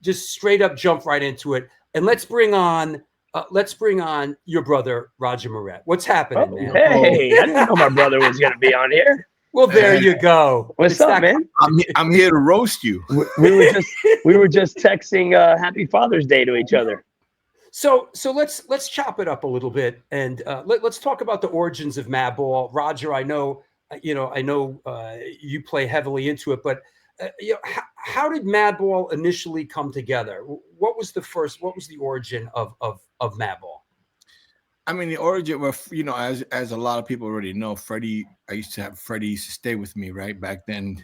just straight up jump right into it, and let's bring on your brother Roger Miret. What's happening, man? Hey, I didn't know my brother was gonna be on here. Well, there you go. What's up, man? I'm here to roast you. We were just texting Happy Father's Day to each other. So let's chop it up a little bit, and let's talk about the origins of Madball. Roger, I know you play heavily into it, but how did Madball initially come together? What was the origin of Madball? I mean, the origin of, as a lot of people already know, Freddy used to stay with me, right? Back then,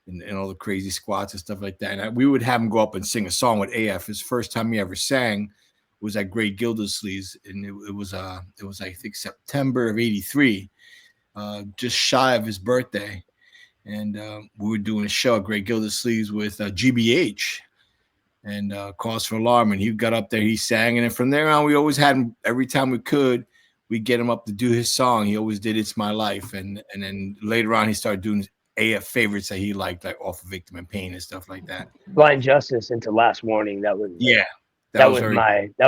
in all the crazy squats and stuff like that. And we would have him go up and sing a song with AF. His first time he ever sang was at Great Gildersleeves, and it was I think September of '83, just shy of his birthday. And we were doing a show at Great Gildersleeves with GBH and Cause for Alarm, and he got up there, he sang, and then from there on, we always had him, every time we could, we'd get him up to do his song. He always did It's My Life, and then later on, he started doing AF favorites that he liked, like Off of Victim and Pain and stuff like that. Blind Justice into Last Warning, that was that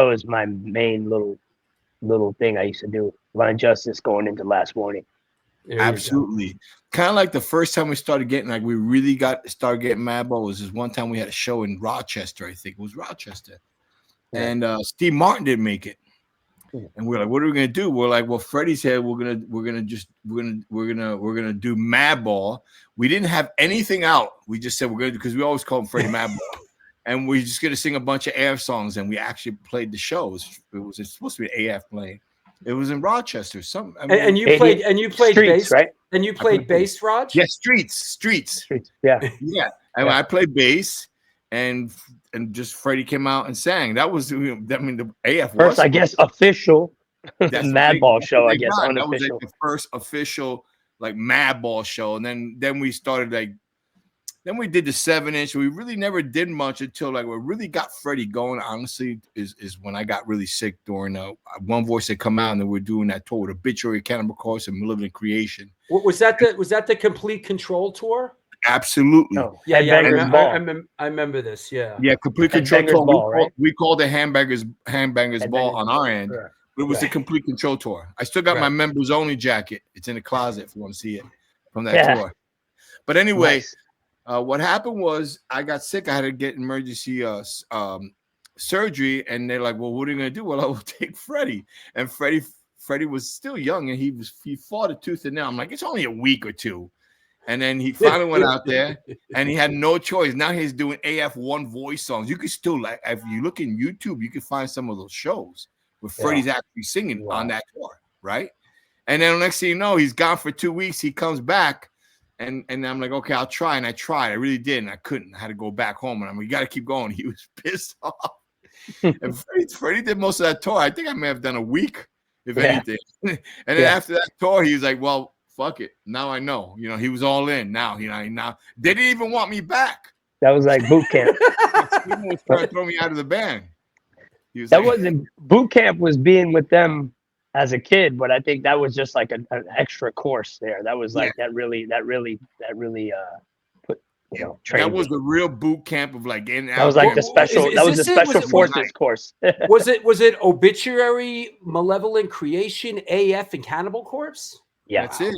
was my main little thing I used to do. Blind Justice going into Last Warning. Absolutely. Kind of like the first time we started getting, like, we really started getting Madball was this one time we had a show in Rochester. I think it was Rochester, and Steve Martin didn't make it, and we're like, what are we gonna do? We're like, well, Freddie said we're gonna do Madball. We didn't have anything out. We just said we're gonna, because we always call him Freddie Madball, and we're just gonna sing a bunch of AF songs, and we actually played the show. It was supposed to be AF playing. It was in Rochester. And you played Streets, bass, right? And you played bass, Raj? Yeah, Streets. Yeah. Yeah. And I played bass, and just Freddie came out and sang. That was, the AF first, I guess, official Madball show. I guess unofficial. That was like the first official like Madball show, and then we started then we did the 7-inch. We really never did much until like we really got Freddie going. Honestly, is when I got really sick during One Voice had come out, and then we're doing that tour with Obituary, Cannibal Corpse, and Malignant Creation. Was that the Complete Control tour? Absolutely. No. Yeah, I remember this. Yeah. Yeah, Complete Control tour. Ball, We called it Handbangers Ball on our end. Correct. It was the Complete Control tour. I still got my members only jacket. It's in the closet if you want to see it from that tour. But anyway. Nice. What happened was I got sick. I had to get emergency surgery, and they're like, "Well, what are you gonna do?" Well, I will take Freddie, and Freddie was still young, and he fought a tooth and nail. I'm like, it's only a week or two, and then he finally went out there, and he had no choice. Now he's doing AF One Voice songs. You can still, like, if you look in YouTube, you can find some of those shows where Freddie's actually singing on that tour, right? And then the next thing you know, he's gone for 2 weeks. He comes back. And I'm like, okay, I'll try. And I tried. I really did. And I couldn't. I had to go back home. And I'm like, you got to keep going. He was pissed off. And Freddie did most of that tour. I think I may have done a week, if anything. And then after that tour, he was like, well, fuck it. Now I know. He was all in. Now, now they didn't even want me back. That was like boot camp. He was trying to throw me out of the band. Wasn't boot camp, was being with them as a kid, but I think that was just like an extra course there. That was like that really put that was the real boot camp of like getting out. That was like the special forces course. was it Obituary, Malevolent Creation, AF, and Cannibal Corpse? Yeah, that's it.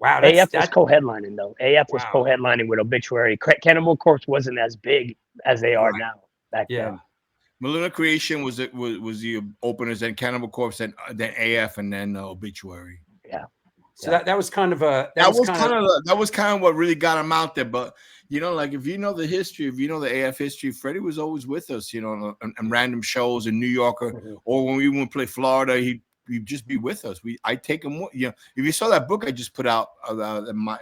Wow, AF was co-headlining though. AF was co-headlining with Obituary. Cannibal Corpse wasn't as big as they are now back then. Malignant Creation was the openers, then Cannibal Corpse, then AF, and then Obituary. Yeah. So that was kind of that was kind of what really got him out there. But like, if you know the history, if you know the AF history, Freddie was always with us, on random shows in New York, or when we went to play Florida, he'd just be with us. I take him. If you saw that book I just put out, my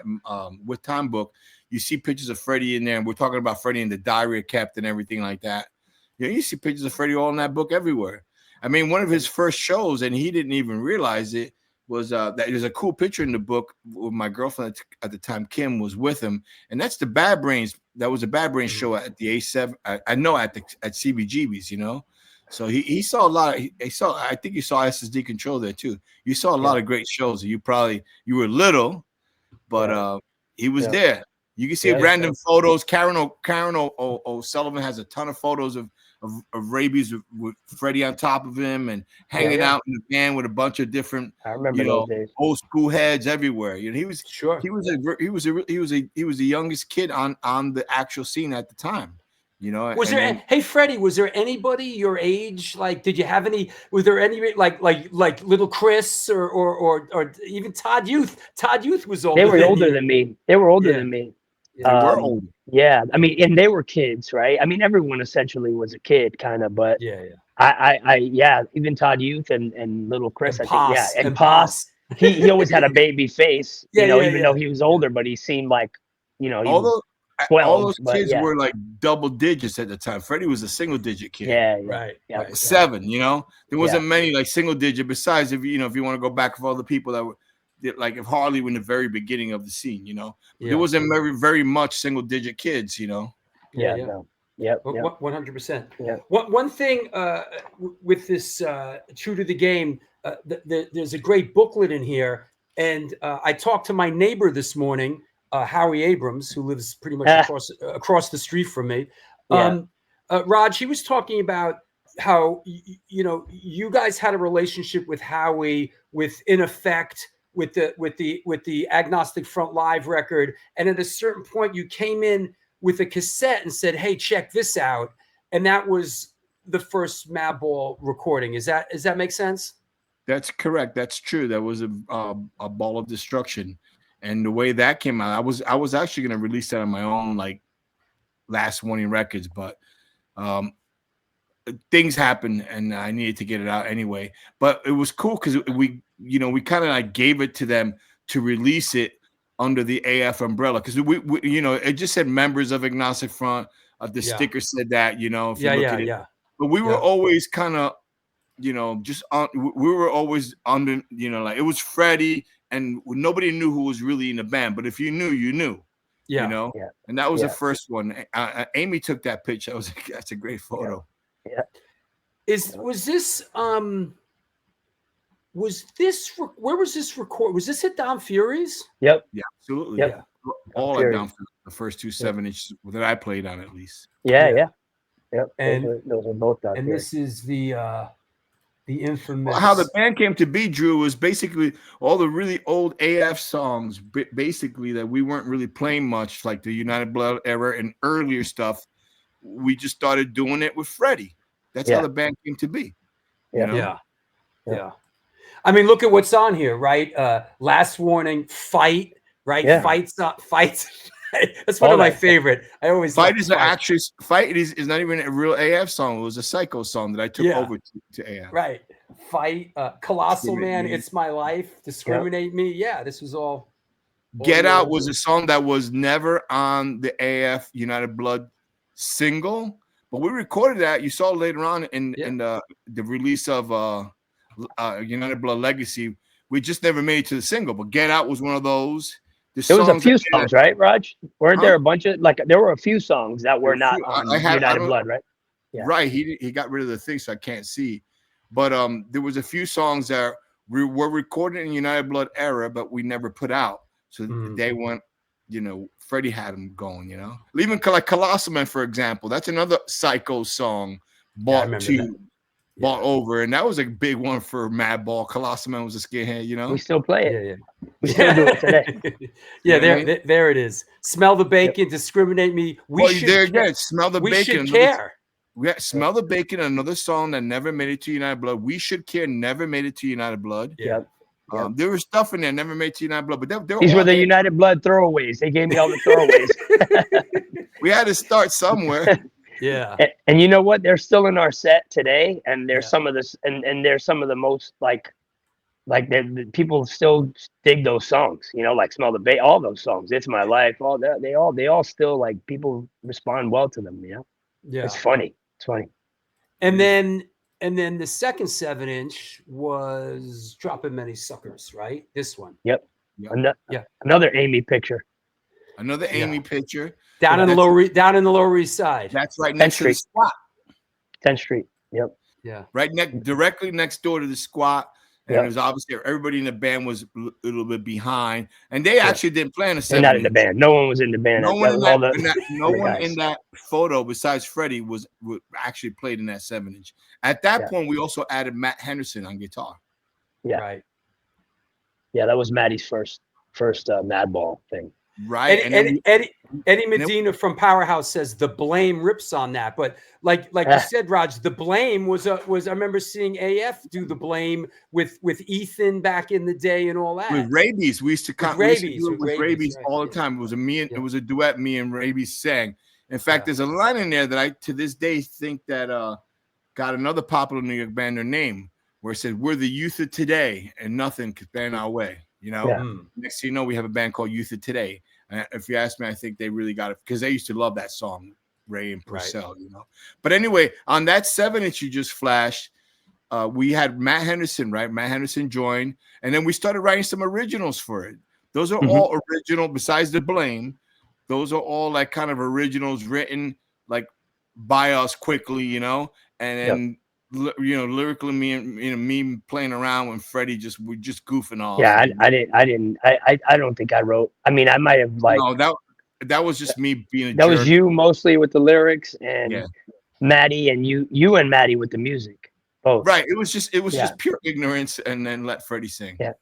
With Time book, you see pictures of Freddie in there, and we're talking about Freddie and the diary kept and everything like that. You see pictures of Freddie all in that book everywhere. I mean, one of his first shows, and he didn't even realize it, was that there's a cool picture in the book with my girlfriend at the time, Kim, was with him, and that's the Bad Brains. That was a Bad Brains show at the A7. I know at CBGB's, So he saw a lot. I think you saw SSD Control there too. You saw a lot of great shows. You were little, but he was there. You can see random photos. Karen O'Sullivan has a ton of photos of rabies with Freddie on top of him and hanging out in the van with a bunch of different, I remember those days. old school heads everywhere. He was the youngest kid on the actual scene at the time. Hey Freddie, was there anybody your age? Like, did you have any? Was there any like little Chris or even Todd Youth? Todd Youth was older. They were older than me. They were older than me. They were older. Yeah, I mean, and they were kids, right? I mean, everyone essentially was a kid, kind of. But even Todd Youth and little Chris, and and Poss. He always had a baby face, even though he was older, but he seemed like, all those kids were like double digits at the time. Freddie was a single digit kid. Right. 7. There wasn't many like single digit. Besides, if you want to go back with all the people that were like if Harley were in the very beginning of the scene, there wasn't very much single digit kids. 100%. Yeah. One thing with this true to the game, there's a great booklet in here, and I talked to my neighbor this morning. Howie Abrams, who lives pretty much across the street from me. Raj, he was talking about how you guys had a relationship with Howie, with In Effect, with the Agnostic Front Live record, and at a certain point you came in with a cassette and said, "Hey, check this out," and that was the first Madball recording. Does that make sense? That's correct. That's true. That was a Ball of Destruction. And the way that came out, I was actually going to release that on my own, like Last Warning Records, but things happened and I needed to get it out anyway. But it was cool because we kind of like gave it to them to release it under the AF umbrella because we it just said members of Agnostic Front. The sticker said that, if you look at it. But we were always kind of, we were always under, like it was Freddie. And nobody knew who was really in the band, but if you knew, you knew. And that was the first one. Amy took that picture. That's a great photo. Was this where was this record? Was this at Don Fury's? Yep. Yeah, absolutely. Yep. Yeah. All at Don Fury, the first 2 7-inch that I played on at least. Yeah. And those are both Don Fury. This is the infamous. How the band came to be, Drew, was basically all the really old AF songs, basically that we weren't really playing much, like the United Blood era and earlier stuff. We just started doing it with Freddie. That's how the band came to be. Yeah. I mean, look at what's on here, right? Last Warning, Fight, right? Yeah. Fights. That's one of my favorite. I always Fight is actually Fight is not even a real AF song. It was a Psycho song that I took over to AF. Right. Fight, Colossal Man, It's My Life, Discriminate Me. Yeah, this was all. Get Out was a song that was never on the AF United Blood single, but we recorded that. You saw later on in the release of United Blood Legacy. We just never made it to the single, but Get Out was one of those. There was a few songs, right, Raj? Weren't there a bunch of there were a few songs that were not on United Blood, right? Yeah. Right. He got rid of the thing, so I can't see. But there was a few songs that were recorded in United Blood era, but we never put out. So they went, Freddie had them going, Even like Colossal Man, for example, that's another Psycho song bought over, and that was a big one for Madball. Colossal Man was a skinhead, We still play it. We still do it today. There it is. Smell the Bacon, Discriminate Me. Smell the Bacon. We should care. Smell the Bacon, another song that never made it to United Blood. We Should Care never made it to United Blood. There was stuff in there never made to United Blood, but these were the United Blood throwaways. They gave me all the throwaways. We had to start somewhere. Yeah. And you know what? They're still in our set today, and there's some of this, and there's some of the most like the people still dig those songs. Like Smell the Bacon, all those songs. It's My Life. All that. They all still like people respond well to them. Yeah. It's funny. And then the second 7-inch was Dropping Many Suckers, right? This one. Yep. Another Amy picture. Another Amy picture. Down in the Lower East Side. That's right next to the Squat. 10th Street. Yep. Yeah. Right directly next door to the Squat. And it was obviously everybody in the band was a little bit behind, and they actually didn't play in a 7-inch. Not in the band. No one was in the band. No one in that photo besides Freddie was actually played in that 7-inch. At that point, we also added Matt Henderson on guitar. Yeah, right. Yeah, that was Maddie's first Madball thing. Right. Eddie Medina from Powerhouse says the Blame rips on that, but like you said, Raj, the Blame was I remember seeing AF do the Blame with Ethan back in the day and all that. With Rabies, we used to do it with Rabies right, all the time. It was it was a duet me and Rabies sang. In fact, there's a line in there that I to this day think that got another popular New York band their name, where it said, "We're the youth of today, and nothing could stand our way." You know, next thing you know, we have a band called Youth of Today. And if you ask me, I think they really got it because they used to love that song, Ray and Purcell, you know. But anyway, on that 7-inch you just flashed, we had Matt Henderson, right? Matt Henderson joined, and then we started writing some originals for it. Those are all original, besides the Blame. Those are all like kind of originals written like by us quickly, you know, and then you know, lyrically, me playing around when Freddie we're just goofing off. Yeah, I don't think I wrote. I mean, I might have like. No, that was just me being a That jerk. was you mostly with the lyrics, and Maddie and you and Maddie with the music. Both. Right. It was just pure ignorance, and then let Freddie sing. Yeah.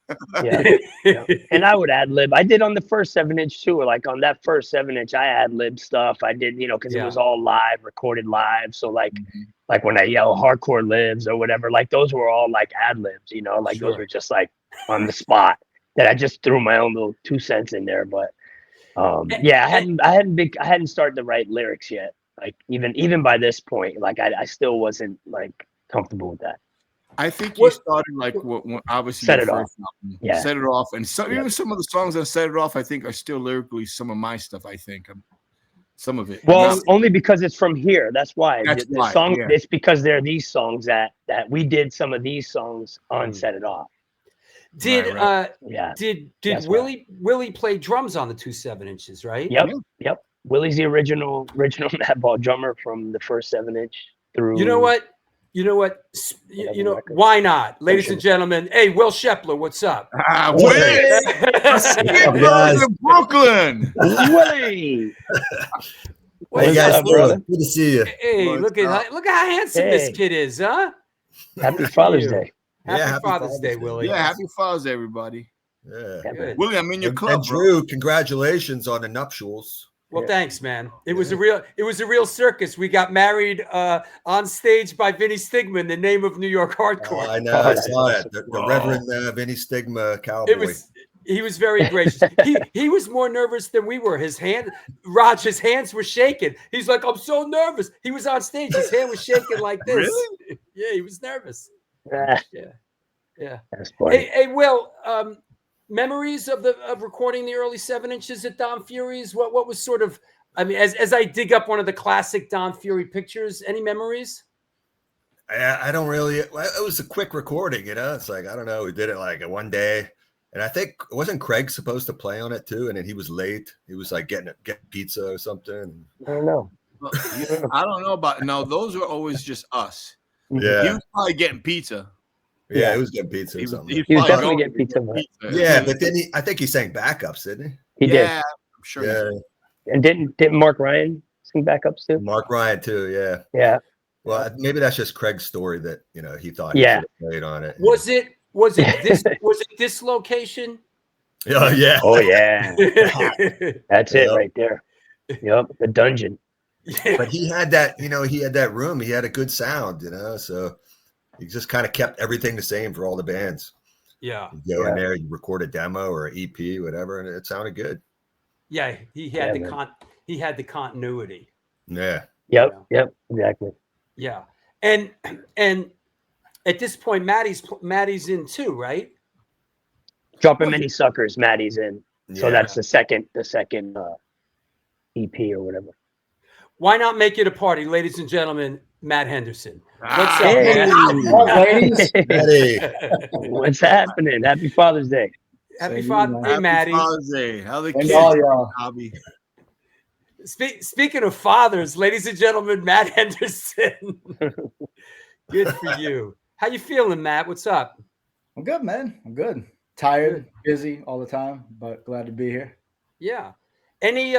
And I would ad lib. I did on the first 7-inch too. Like on that first 7-inch, I ad lib stuff. I did, you know, because it was all live, recorded live. So like when I yell "Hardcore Lives" or whatever, like those were all like ad libs. You know, like those were just like on the spot that I just threw my own little 2 cents in there. But I hadn't started to write lyrics yet. Like even by this point, like I still wasn't like comfortable with that. I think you started like when obviously Set It Off. Set It Off, and even some of the songs on Set It Off, I think, are still lyrically some of my stuff. I think some of it. Well, only because it's from here. That's why. The song. Yeah. It's because there are these songs that we did some of these songs on Set It Off. Did Willie play drums on the 2 7-inches, right? Yep. Willie's the original Madball drummer from the first 7-inch through. You know what? Why not, ladies and gentlemen? Hey, Will Shepler, what's up? Willie, in Brooklyn. Willie. Hey guys, good to see you. Hey, look at how handsome this kid is, huh? Happy Father's Day. Happy Father's Day, Willie. Yeah, happy Father's Day, everybody. Yeah, Willie, I'm in your club. And Drew, congratulations on the nuptials. Well, thanks, man. It was a real circus. We got married on stage by Vinny Stigma in the name of New York hardcore. I know, I saw it. The Reverend Vinny Stigma cowboy. He was very gracious. he was more nervous than we were. His hands were shaking. He's like, I'm so nervous. He was on stage. His hand was shaking like this. Really? Yeah, he was nervous. Yeah. That's funny. Hey, Will. Memories of recording the early 7-inches at Don Fury's. What was sort of, I mean, as I dig up one of the classic Don Fury pictures, any memories? I don't really. It was a quick recording, you know. It's like, I don't know. We did it like one day, and I think wasn't Craig supposed to play on it too, and then he was late. He was like getting pizza or something. I don't know. I don't know about those were always just us. Yeah, he was probably getting pizza. Yeah, he was getting pizza or something. He was definitely getting pizza. Yeah, but then I think he sang backups, didn't he? He did. I'm sure. Yeah. And didn't Mark Ryan sing backups too? Mark Ryan too, yeah. Yeah. Well, maybe that's just Craig's story that he thought he should have played on it. Was it this location? Oh yeah. Oh yeah. That's it right there. Yep, the dungeon. But he had that, he had that room. He had a good sound, so he just kind of kept everything the same for all the bands. Yeah. You go in there, you record a demo or an EP, whatever, and it sounded good. Yeah, he had the continuity. Yeah. Yep, exactly. Yeah. And at this point, Maddie's in too, right? Dropping Many Suckers, Maddie's in. Yeah. So that's the second EP or whatever. Why not make it a party, ladies and gentlemen? Matt Henderson. What's up, Hey. man? Hey. What's happening? Happy Father's Day. Happy Father's Day, Maddie. Father's Day. How the And kids? all y'all. Hobby. Speaking of fathers, ladies and gentlemen, Matt Henderson. Good for you. How you feeling, Matt? What's up? I'm good, man. I'm good. Tired, busy all the time, but glad to be here. Yeah. Any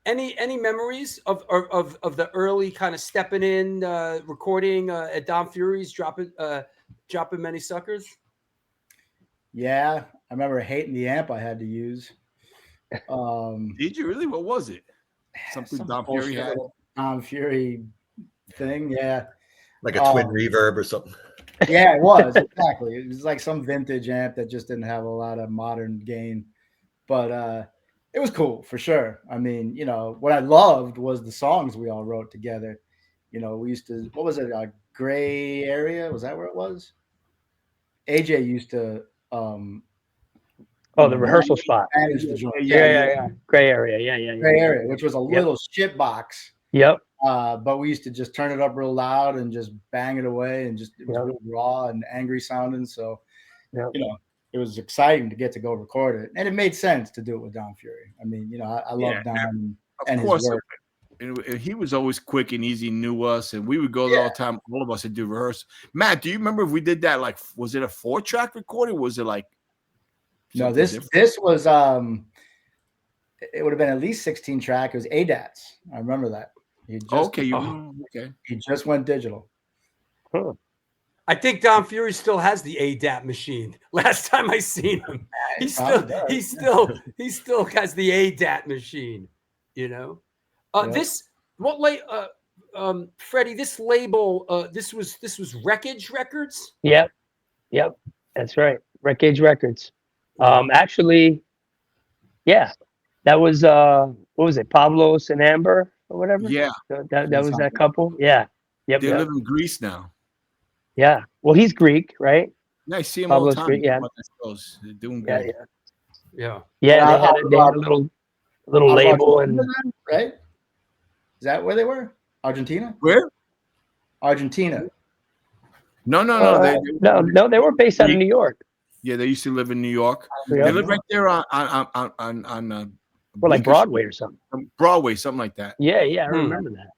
memories of the early kind of stepping in, recording at Don Fury's, dropping many suckers? Yeah, I remember hating the amp I had to use. Did you really? What was it? Something Don Fury had? Don Fury thing, yeah. Like a twin reverb or something. Yeah, it was exactly. It was like some vintage amp that just didn't have a lot of modern gain, but it was cool for sure. I mean, you know, what I loved was the songs we all wrote together. You know, we used to, what was it, Gray Area? Was that where it was? AJ used to the rehearsal spot. manage the joint. Yeah. Gray area. Yeah. Gray Area, which was a little shit box. Yep. But we used to just turn it up real loud and just bang it away, and just it was real raw and angry sounding. So, you know, it was exciting to get to go record it, and it made sense to do it with Don Fury. I mean, you know, I love Don and his work. And he was always quick and easy, knew us, and we would go there all the time. All of us would do rehearsal. Matt, do you remember if we did that? Like, was it a 4-track recording? Was it like? No, this was it would have been at least 16 track. It was ADATs. I remember that. He just went digital. Huh. I think Don Fury still has the ADAT machine. Last time I seen him, he still has the ADAT machine. You know, Freddie, this label, this was Wreckage Records. Yep, that's right, Wreckage Records. Actually, yeah, that was what was it, Pablos and Amber or whatever? Yeah, that was that couple. Yeah, yep. They live in Greece now. Yeah, well, he's Greek, right? Yeah, I see him Pablo's all the time. Greek, yeah. They're doing good. Yeah. They had a little label, and right? Is that where they were? Argentina? Where? Argentina. No. No, they were based out of New York. Yeah, they used to live in New York. Yeah. They live right there on like Broadway or something. Broadway, something like that. Yeah, I remember that.